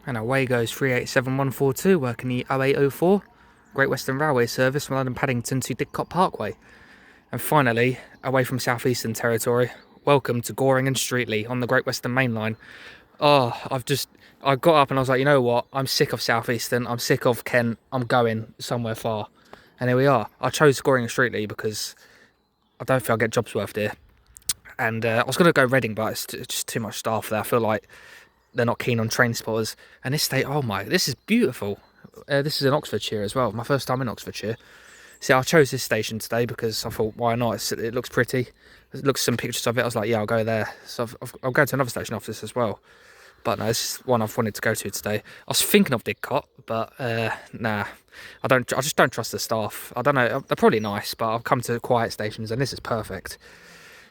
And away goes 387142, working the 0804 Great Western Railway service from London Paddington to Didcot Parkway. And finally, away from South Eastern Territory, welcome to Goring and Streatley on the Great Western Main Line. Oh, I got up and I was like, you know what, I'm sick of South Eastern, I'm sick of Kent, I'm going somewhere far. And here we are. I chose Goring and Streatley because I don't think I'll get jobs worth here. And I was going to go Reading, but it's just too much staff there. I feel like they're not keen on train spotters. And this state, oh my, this is beautiful. This is in Oxfordshire as well, my first time in Oxfordshire. See, I chose this station today because I thought, why not? It looks pretty. It looks some pictures of it. I was like, yeah, I'll go there. So I'll go to another station after this as well. But no, this is one I've wanted to go to today. I was thinking of Didcot, but nah. I just don't trust the staff. I don't know. They're probably nice, but I've come to quiet stations, and this is perfect.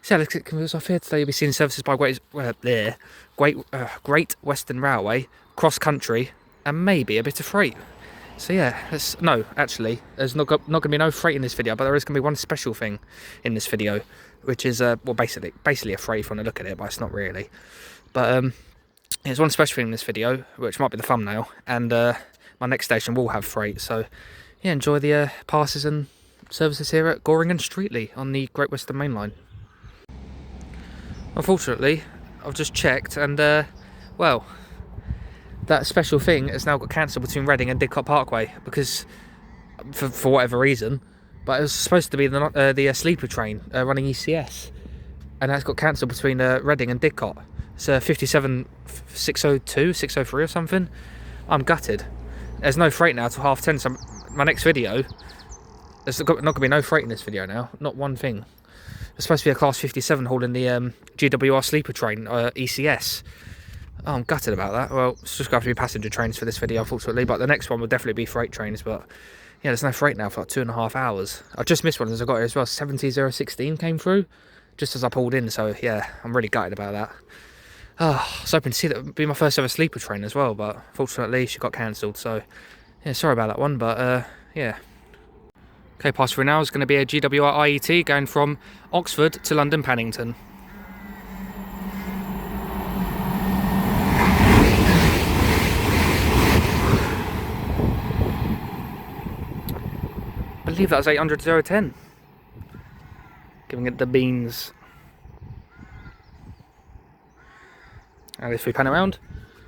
So let's get converse off here today. You'll be seeing services by Great Western Railway, cross country, and maybe a bit of freight. So yeah, actually, there's not going to be no freight in this video, but there is going to be one special thing in this video, which is well, basically a freight if you want to look at it, but it's not really. But there's one special thing in this video, which might be the thumbnail, and my next station will have freight. So yeah, enjoy the passes and services here at Goring and Streatley on the Great Western Main Line. Unfortunately, I've just checked, and well, that special thing has now got cancelled between Reading and Didcot Parkway because, for whatever reason, but it was supposed to be the sleeper train running ECS, and that's got cancelled between Reading and Didcot. It's 57602, 603 or something. I'm gutted. There's no freight now till 10:30, so my next video, there's not going to be no freight in this video now, not one thing. It's supposed to be a Class 57 hauling the GWR sleeper train, ECS. Oh, I'm gutted about that. Well, it's just going to have to be passenger trains for this video, unfortunately, but the next one will definitely be freight trains, but yeah, there's no freight now for like 2.5 hours. I just missed one as I got here as well. 70016 came through just as I pulled in, so yeah, I'm really gutted about that. Oh, I was hoping to see that would be my first ever sleeper train as well, but unfortunately she got cancelled, so yeah, sorry about that one, but yeah. Okay, pass through now is going to be a GWR IET going from Oxford to London Paddington. I believe that was 800-010. Giving it the beans. And if we pan around,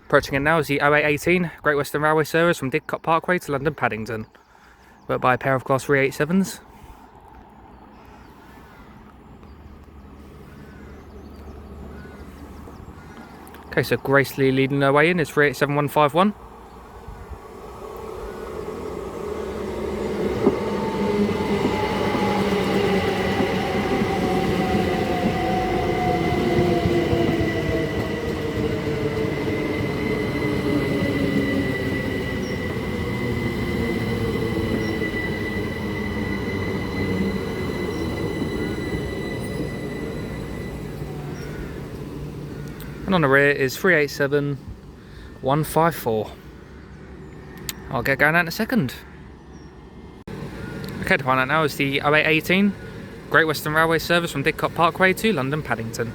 approaching it now is the 0818 Great Western Railway service from Didcot Parkway to London Paddington. Worked by a pair of Class 387s. Okay, so gracefully leading their way in is 387151. And on the rear is 387154. I'll get going out in a second. Okay, to find out now is the 0818 Great Western Railway service from Didcot Parkway to London Paddington.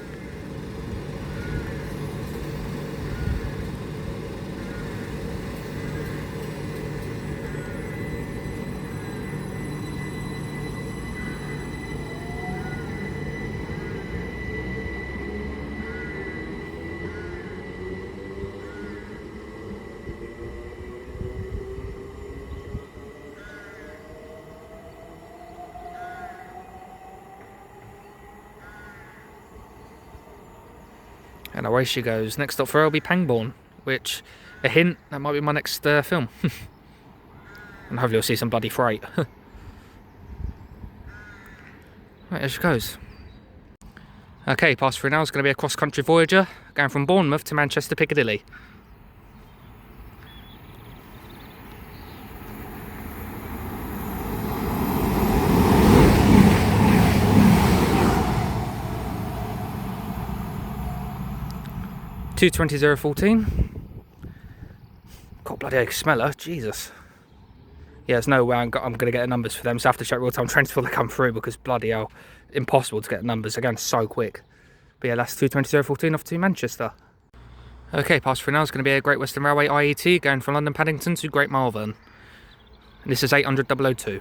And away she goes. Next stop for her will be Pangbourne, which, a hint, that might be my next film. And hopefully you'll see some bloody freight. Right, there she goes. Okay, pass through now is going to be a cross-country Voyager, going from Bournemouth to Manchester Piccadilly. $220.014. God bloody hell, smeller, Jesus. Yeah, there's no way I'm going to get the numbers for them, so I have to check real-time trains before they come through, because bloody hell, impossible to get the numbers, they're going so quick. But yeah, that's 220.014 off to Manchester. Okay, pass through now is going to be a Great Western Railway IET going from London Paddington to Great Malvern. And this is 800 002.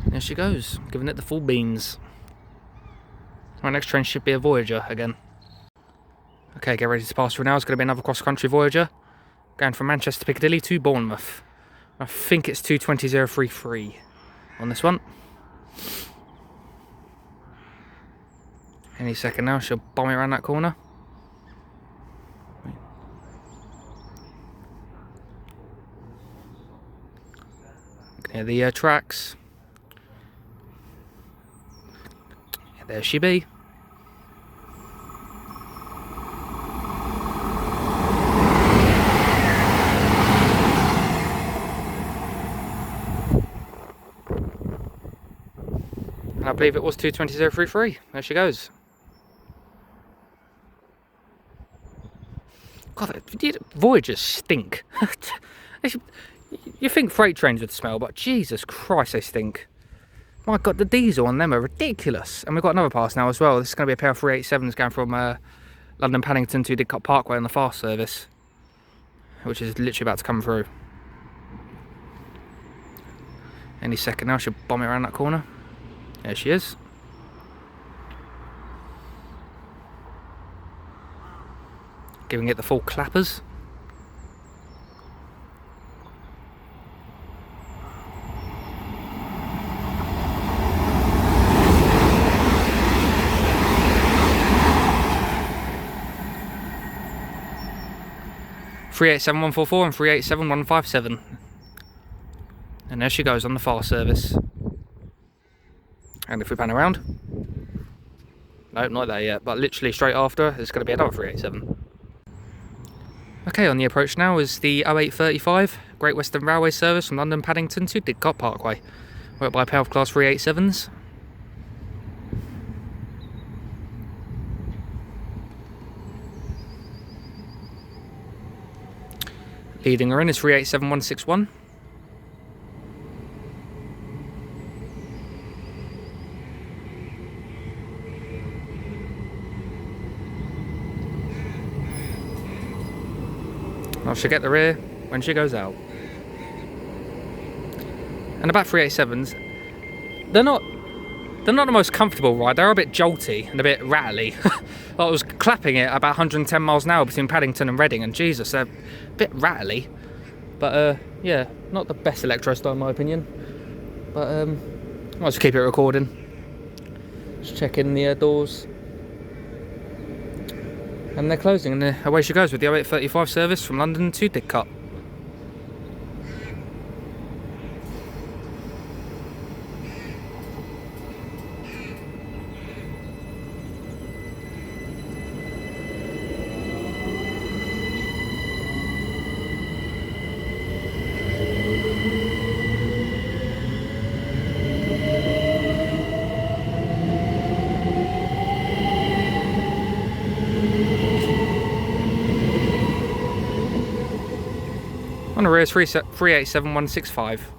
There she goes, giving it the full beans. My next train should be a Voyager again. Okay, get ready to pass through now. It's going to be another cross-country Voyager going from Manchester Piccadilly to Bournemouth. I think it's 220033 on this one. Any second now, she'll bomb it around that corner. Near the tracks. There she be. And I believe it was 220033. There she goes. God, Voyagers stink. You think freight trains would smell, but Jesus Christ, they stink. My God, the diesel on them are ridiculous. And we've got another pass now as well. This is going to be a pair of 387s going from London Paddington to Didcot Parkway on the fast service, which is literally about to come through. Any second now, she'll bomb it around that corner. There she is. Giving it the full clappers. Three 87144 and 387157. And there she goes on the fast service. And if we pan around, nope, not there yet, but literally straight after, there's going to be another 387. Okay, on the approach now is the 0835 Great Western Railway service from London Paddington to Didcot Parkway, worked by a pair of Class 387s. Leading her in is 387161. I should get the rear when she goes out. And about 387s, they're not the most comfortable ride. They're a bit jolty and a bit rattly. I was clapping it about 110 miles an hour between Paddington and Reading, and Jesus, they're a bit rattly. But yeah, not the best electro style in my opinion. But I'll just keep it recording. Just checking the doors. And they're closing, and away she goes with the 0835 service from London to Didcot. On the rear is 387165.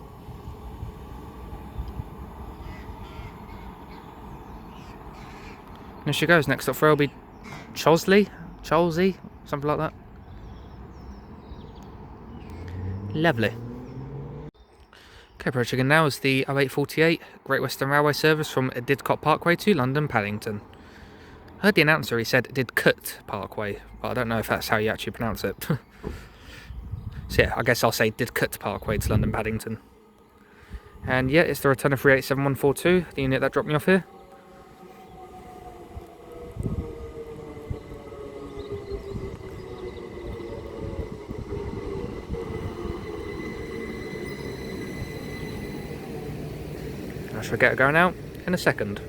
There she goes. Next up for her will be Cholsey, something like that. Lovely. Okay, approaching in now is the 0848 Great Western Railway service from Didcot Parkway to London Paddington. I heard the announcer, he said Didcot Parkway, but I don't know if that's how you actually pronounce it. So yeah, I guess I'll say Didcot Parkway to London Paddington. And yeah, it's the return of 387142, the unit that dropped me off here. I shall get her going out in a second.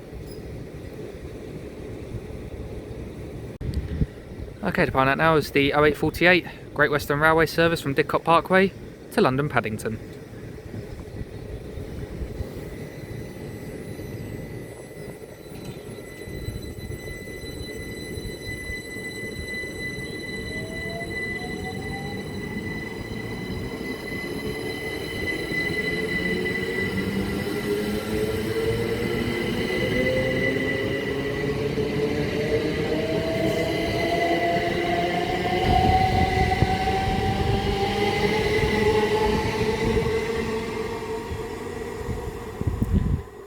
Okay, to find out now is the 0848 Great Western Railway service from Didcot Parkway to London Paddington.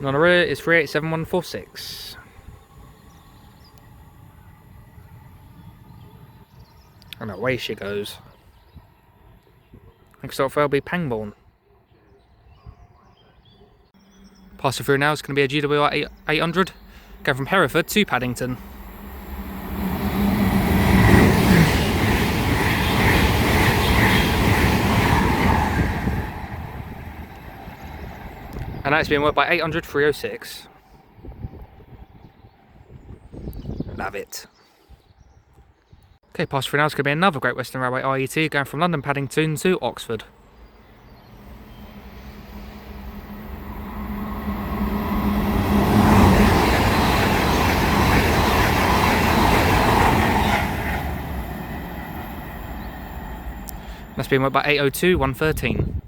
And on the rear is 387146. And away she goes. Next stop will be Pangbourne. Passing through now is going to be a GWML 800, going from Hereford to Paddington. And that's being worked by 800 306. Love it. Okay, passing through now is going to be another Great Western Railway IET going from London Paddington to Oxford. That's being worked by 802 113.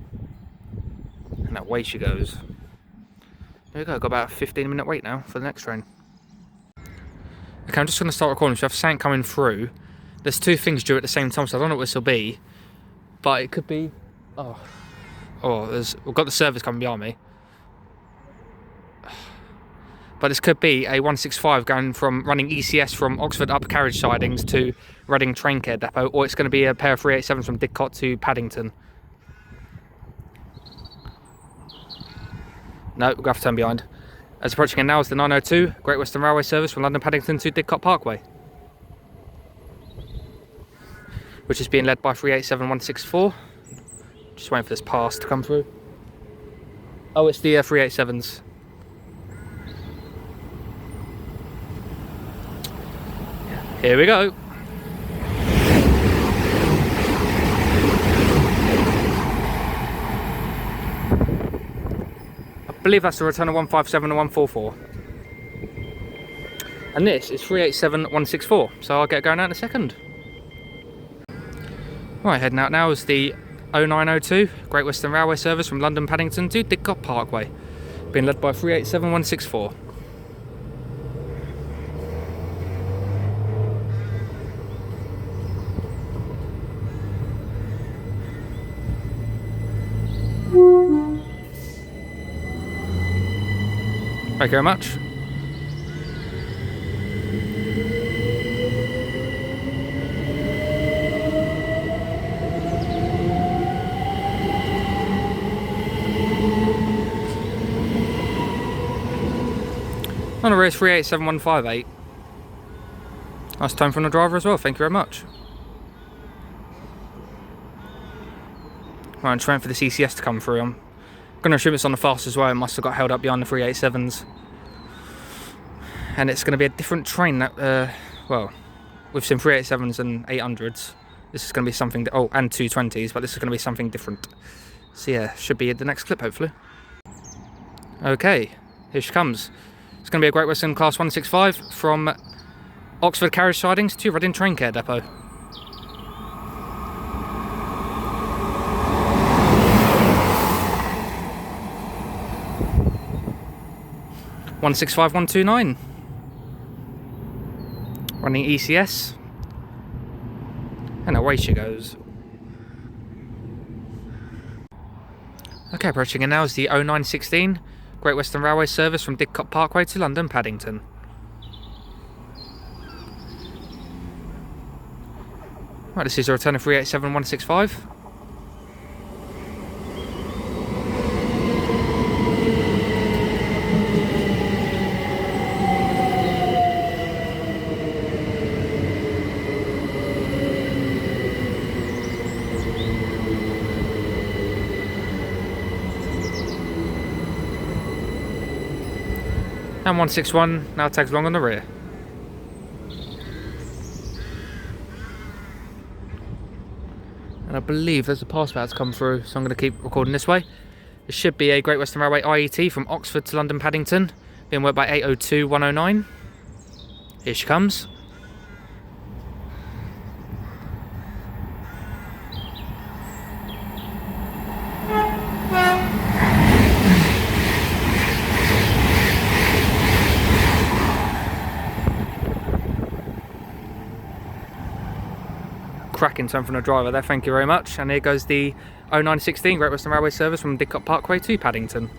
And away she goes. There we go, got about a 15-minute wait now for the next train. Okay, I'm just going to start recording, so I have something coming through. There's two things due at the same time, so I don't know what this will be. But it could be... we've got the service coming behind me. But this could be a 165 going from running ECS from Oxford upper carriage sidings to Reading train care depot, or it's going to be a pair of 387s from Didcot to Paddington. No, we're going to have to turn behind. As approaching it now is the 902 Great Western Railway service from London Paddington to Didcot Parkway, which is being led by 387164. Just waiting for this pass to come through. Oh, it's the 387s. Here we go. I believe that's the return of 157 and 144. And this is 387164, so I'll get going out in a second. Right, heading out now is the 0902 Great Western Railway service from London Paddington to Didcot Parkway, being led by 387164. Thank you very much. On the rear is 387158. Nice tone from the driver as well, thank you very much. Right, I'm just waiting for the CCS to come through. I'm going to assume it's on the fast as well. It must have got held up behind the 387s. And it's going to be a different train that, well, we've seen 387s and 800s. This is going to be something, and 220s, but this is going to be something different. So yeah, should be the next clip hopefully. Okay, here she comes. It's going to be a Great Western Class 165 from Oxford carriage sidings to Reading train care depot. One 165-129. Running ECS. And away she goes. Okay, approaching in now is the 0916 Great Western Railway service from Didcot Parkway to London Paddington. Right, this is a return of 387165. And 161 now tags along on the rear. And I believe there's a pass about to come through, so I'm going to keep recording this way. This should be a Great Western Railway IET from Oxford to London Paddington, being worked by 802 109. Here she comes. Cracking tone from the driver there, thank you very much. And here goes the 0916 Great Western Railway service from Didcot Parkway to Paddington.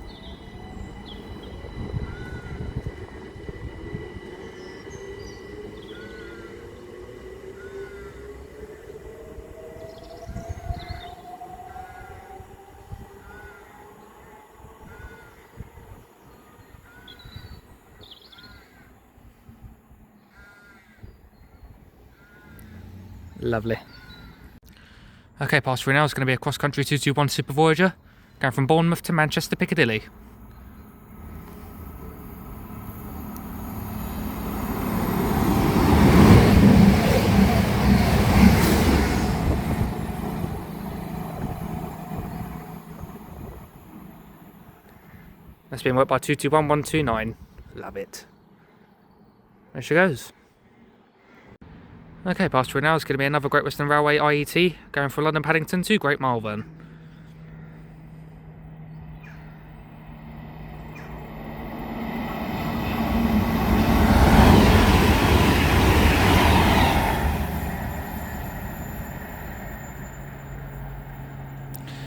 Lovely. Okay, pass through now is going to be a cross-country 221 Super Voyager, going from Bournemouth to Manchester Piccadilly. That's being worked by 221129. Love it. There she goes. Okay, pass through now is going to be another Great Western Railway IET, going from London Paddington to Great Malvern.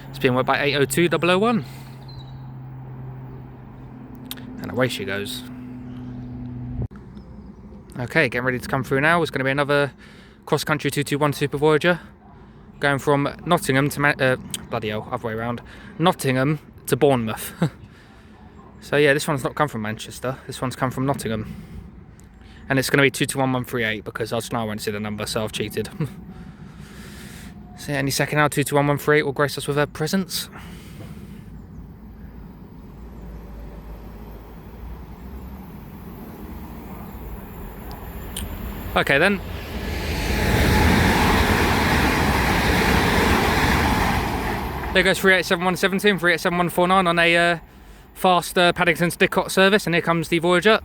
It's being worked by 802001. And away she goes. Okay, getting ready to come through now is going to be another cross-country 221 Super Voyager, going from Nottingham to bloody hell, other way around, Nottingham to Bournemouth. So yeah, this one's not come from Manchester, this one's come from Nottingham. And it's going to be 221138 because I just know I won't see the number, so I've cheated. So yeah, any second now, 221138 will grace us with her presence. Okay then. There goes 387170 and 387149 on a fast Paddington to Didcot service, and here comes the Voyager.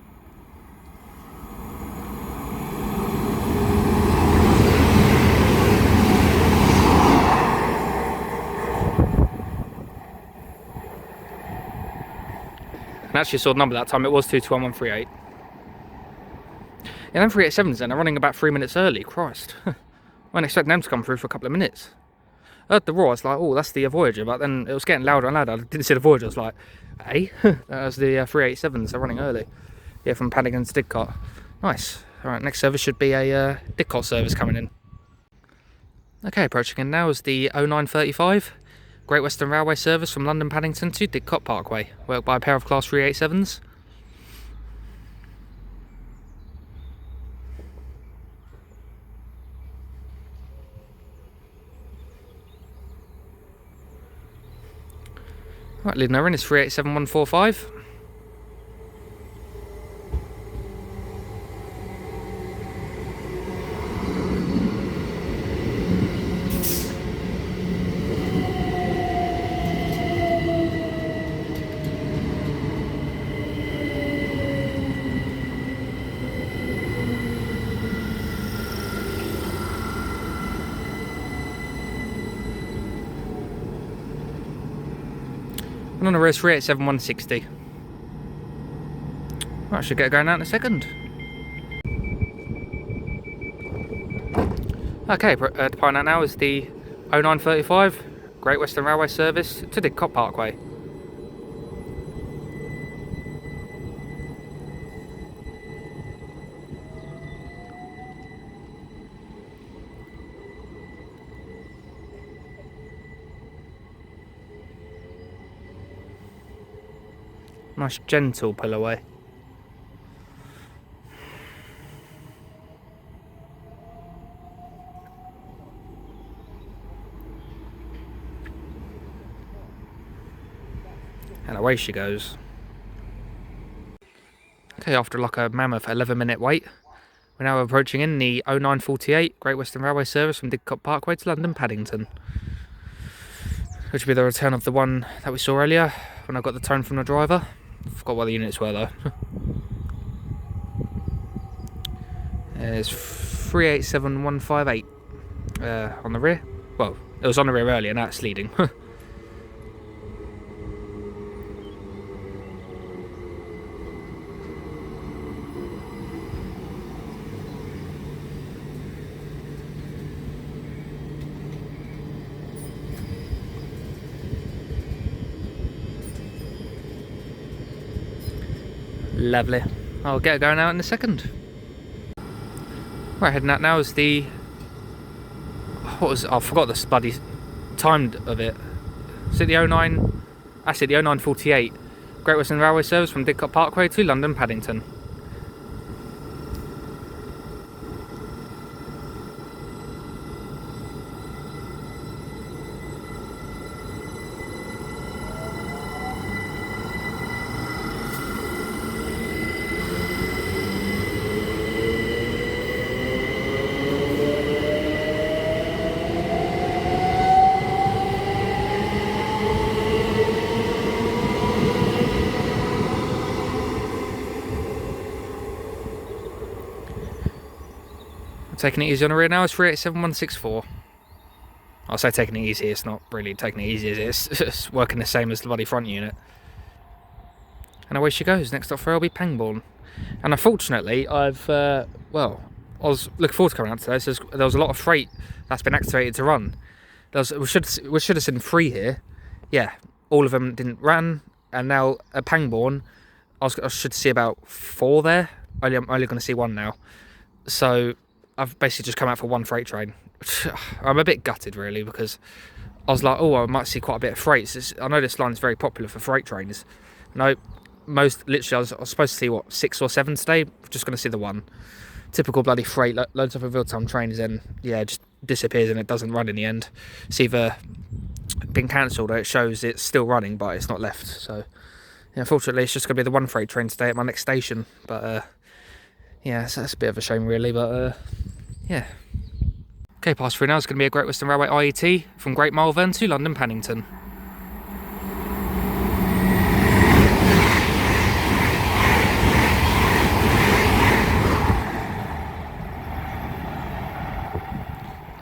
And actually saw the number that time, it was 221138. Yeah, them 387s then are running about 3 minutes early, Christ. I wasn't expecting them to come through for a couple of minutes. I heard the roar, I was like, oh, that's the Voyager, but then it was getting louder and louder. I didn't see the Voyager, I was like, hey? That was the 387s, they're running early. Yeah, from Paddington to Didcot. Nice. Alright, next service should be a Didcot service coming in. Okay, approaching in now is the 0935 Great Western Railway service from London Paddington to Didcot Parkway, worked by a pair of Class 387s. Right, leading her in is 387145. And on the road 387160. Well, I should get going out in a second. Okay, departing out now is the 0935 Great Western Railway service to Didcot Parkway. Nice gentle pull away. And away she goes. Okay, after like a mammoth 11-minute wait, we're now approaching in the 0948 Great Western Railway service from Didcot Parkway to London Paddington. Which will be the return of the one that we saw earlier when I got the tone from the driver. I forgot what the units were though. There's 387158 on the rear. Well, it was on the rear earlier, now it's leading. Lovely. I'll get it going out in a second. Right, heading out now is the... What was it? I forgot the bloody time of it. Is it the 09... Actually, the 0948 Great Western Railway service from Didcot Parkway to London Paddington. Taking it easy on the rear now is 387164. I'll say taking it easy, it's not really taking it easy, is it? It's working the same as the bloody front unit. And away she goes. Next up for her will be Pangbourne. And unfortunately, well, I was looking forward to coming out today, so there was a lot of freight that's been activated to run. We should have seen 3 here. Yeah, all of them didn't run, and now at Pangbourne, I should see about 4 there. I'm only going to see 1 now. So I've basically just come out for 1 freight train. I'm a bit gutted really, because I was like, oh, I might see quite a bit of freights. I know this line's very popular for freight trains. No, literally I was supposed to see, what, 6 or 7 today. I'm just going to see the 1. Typical bloody freight, loads of real-time trains, and yeah, it just disappears and it doesn't run in the end. It's either been cancelled or it shows it's still running but it's not left. So yeah, unfortunately it's just going to be the 1 freight train today at my next station. But yeah, so that's a bit of a shame really, but yeah. Okay, pass through now is going to be a Great Western Railway IET from Great Malvern to London Paddington.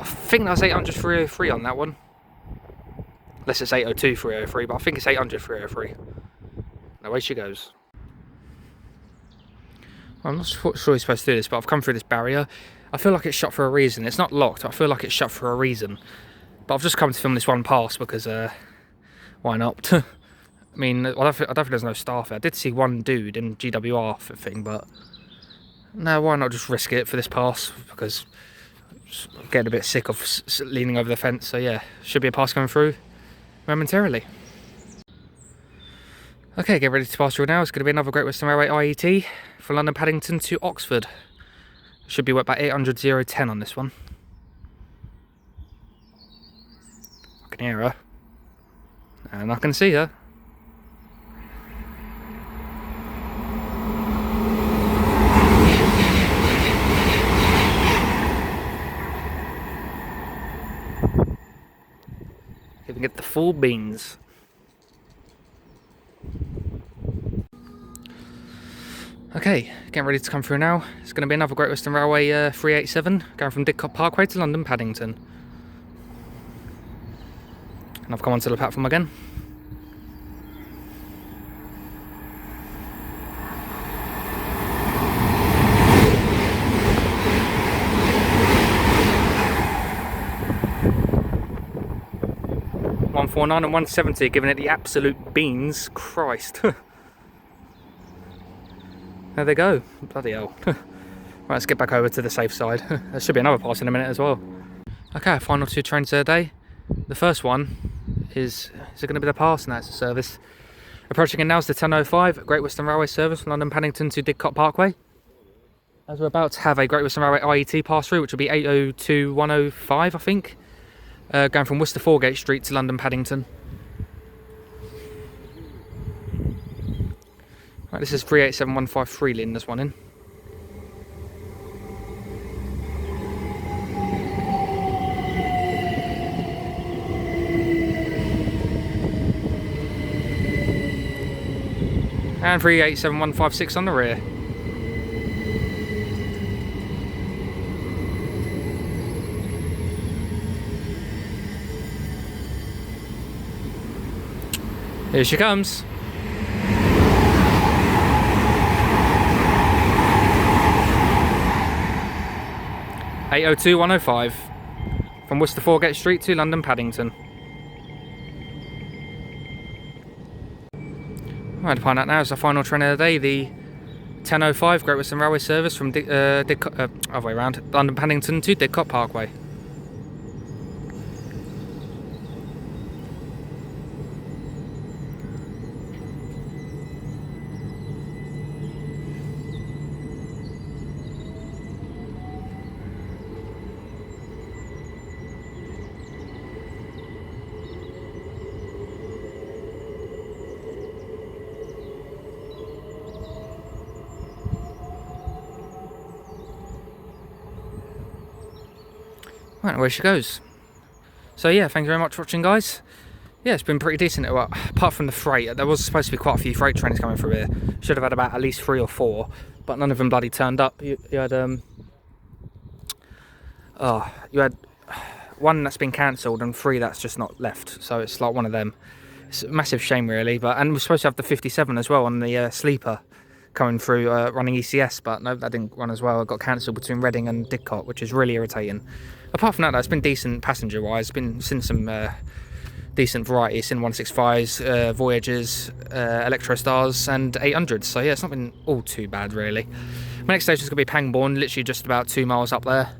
I think that's 800 303 on that one. Unless it's 802 303, but I think it's 800 303. Away she goes. I'm not sure he's supposed to do this, but I've come through this barrier. I feel like it's shut for a reason. It's not locked, I feel like it's shut for a reason. But I've just come to film this one pass because, why not? I mean, I don't think there's no staff there. I did see 1 dude in GWR thing, but no, why not just risk it for this pass? Because I'm getting a bit sick of leaning over the fence. So yeah, should be a pass coming through momentarily. Okay, get ready to pass through now. It's going to be another Great Western Railway IET from London Paddington to Oxford. Should be about 800 010 on this one. I can hear her. And I can see her. You can get the full beans. Okay, getting ready to come through now. It's going to be another Great Western Railway 387 going from Didcot Parkway to London Paddington. And I've come onto the platform again. .149 and 170, giving it the absolute beans. Christ. There they go. Bloody hell. Right, let's get back over to the safe side. There should be another pass in a minute as well. Okay, final 2 trains of the day. The first one is it going to be the pass? No, it's a service. Approaching in now is the 10:05 Great Western Railway service from London Paddington to Didcot Parkway. As we're about to have a Great Western Railway IET pass through, which will be 802 105, I think. Going from Worcester Foregate Street to London Paddington. Right, this is 387153 Lynn, this one in. And 387156 on the rear. Here she comes. .802 105 from Worcester Foregate Street to London Paddington. Right, to find out now is the final train of the day, the 10:05 Great Western Railway service from other way around, London Paddington to Didcot Parkway. Right, away she goes. So yeah, thank you very much for watching, guys. Yeah, it's been pretty decent. Well, apart from the freight, there was supposed to be quite a few freight trains coming through here. Should have had about at least 3 or 4, but none of them bloody turned up. You had Oh, you had one that's been cancelled and 3 that's just not left. So it's like one of them. It's a massive shame, really. And we're supposed to have the 57 as well on the sleeper coming through, running ECS, but no, that didn't run as well. It got cancelled between Reading and Didcot, which is really irritating. Apart from that, though, it's been decent passenger-wise. Been seen some decent variety. Seen 165s, Voyagers, Electrostars, and 800s. So yeah, it's not been all too bad, really. My next station is going to be Pangbourne, literally just about 2 miles up there.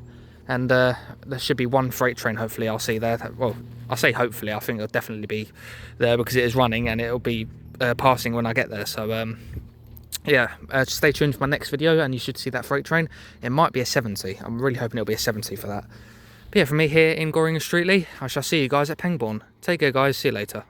And there should be one freight train, hopefully, I'll see there. Well, I say hopefully, I think it'll definitely be there because it is running and it'll be passing when I get there. So, yeah, stay tuned for my next video and you should see that freight train. It might be a 70. I'm really hoping it'll be a 70 for that. But yeah, from me here in Goring Streatley, I shall see you guys at Pangbourne. Take care, guys. See you later.